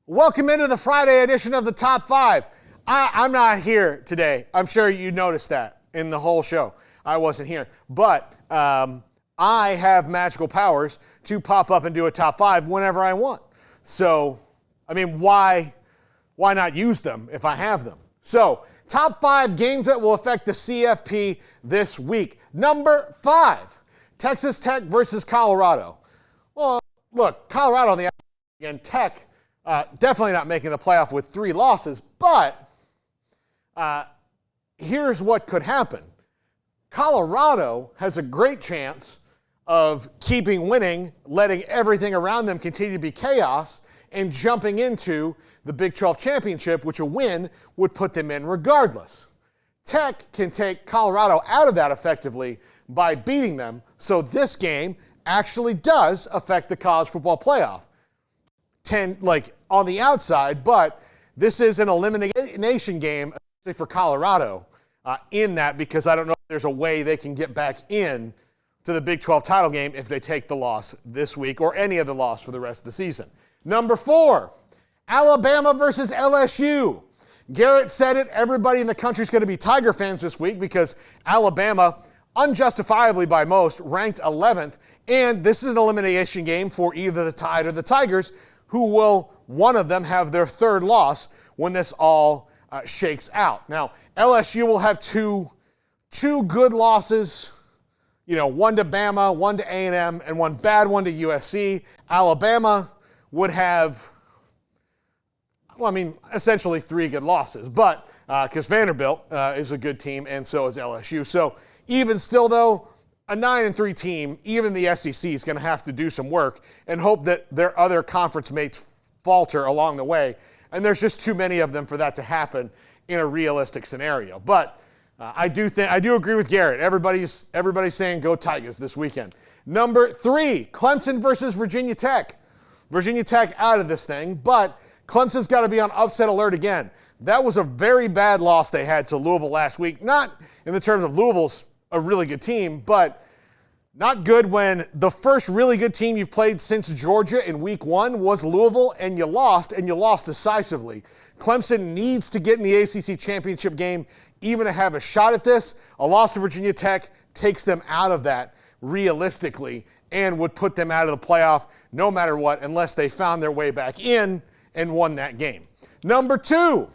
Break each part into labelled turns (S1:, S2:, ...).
S1: Welcome into the Friday edition of the Top 5. I'm not here today. I'm sure you noticed that in the whole show. I wasn't here. But I have magical powers to pop up and do a Top 5 whenever I want. So, I mean, why not use them if I have them? So, Top 5 games that will affect the CFP this week. Number 5, Texas Tech versus Colorado. Well, look, Colorado on the outside and Tech definitely not making the playoff with 3 losses, but here's what could happen. Colorado has a great chance of keeping winning, letting everything around them continue to be chaos, and jumping into the Big 12 championship, which a win would put them in regardless. Tech can take Colorado out of that effectively by beating them, so this game actually does affect the college football playoff. On the outside, but this is an elimination game for Colorado in that, because I don't know if there's a way they can get back in to the Big 12 title game if they take the loss this week or any other loss for the rest of the season. Number 4, Alabama versus LSU. Garrett said it. Everybody in the country is going to be Tiger fans this week because Alabama, unjustifiably by most, ranked 11th, and this is an elimination game for either the Tide or the Tigers, who will, one of them, have their 3rd loss when this all shakes out. Now, LSU will have two good losses, one to Bama, one to A&M, and one bad one to USC. Alabama would have, essentially 3 good losses, but because Vanderbilt is a good team, and so is LSU. So even still, though, a 9-3 team, even the SEC, is going to have to do some work and hope that their other conference mates falter along the way. And there's just too many of them for that to happen in a realistic scenario. But I do agree with Garrett. Everybody's saying go Tigers this weekend. Number 3, Clemson versus Virginia Tech. Virginia Tech out of this thing, but Clemson's got to be on upset alert again. That was a very bad loss they had to Louisville last week. Not in the terms of Louisville's a really good team, but not good when the first really good team you've played since Georgia in week 1 was Louisville, and you lost decisively. Clemson needs to get in the ACC championship game even to have a shot at this. A loss to Virginia Tech takes them out of that realistically and would put them out of the playoff no matter what, unless they found their way back in and won that game. Number 2,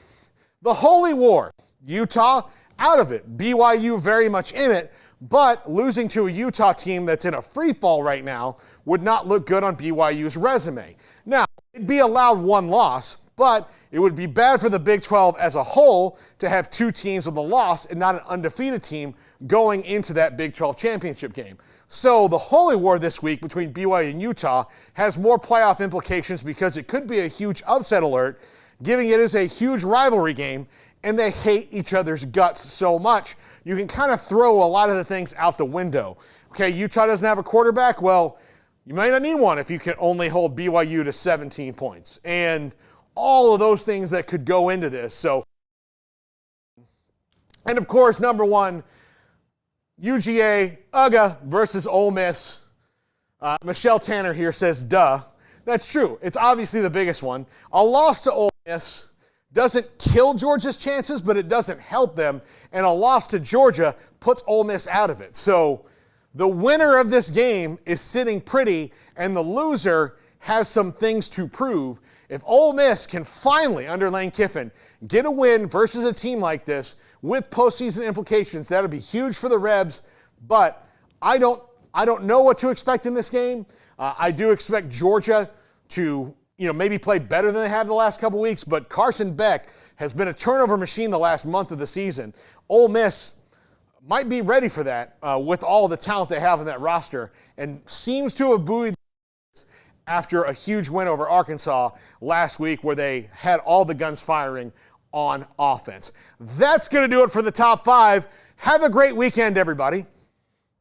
S1: the Holy War. Utah out of it. BYU very much in it, but losing to a Utah team that's in a free fall right now would not look good on BYU's resume. Now, it'd be allowed 1 loss, but it would be bad for the Big 12 as a whole to have 2 teams with a loss and not an undefeated team going into that Big 12 championship game. So the Holy War this week between BYU and Utah has more playoff implications because it could be a huge upset alert, giving it as a huge rivalry game, and they hate each other's guts so much, you can kind of throw a lot of the things out the window. Okay, Utah doesn't have a quarterback. Well, you might not need one if you can only hold BYU to 17 points. And all of those things that could go into this. So, and of course, number 1, UGA versus Ole Miss. Michelle Tanner here says, duh. That's true. It's obviously the biggest one. A loss to Ole Miss doesn't kill Georgia's chances, but it doesn't help them. And a loss to Georgia puts Ole Miss out of it. So the winner of this game is sitting pretty, and the loser has some things to prove. If Ole Miss can finally, under Lane Kiffin, get a win versus a team like this with postseason implications, that'll be huge for the Rebs. But I don't know what to expect in this game. I do expect Georgia to maybe play better than they have the last couple weeks, but Carson Beck has been a turnover machine the last month of the season. Ole Miss might be ready for that with all the talent they have in that roster, and seems to have buoyed after a huge win over Arkansas last week where they had all the guns firing on offense. That's going to do it for the Top 5. Have a great weekend, everybody.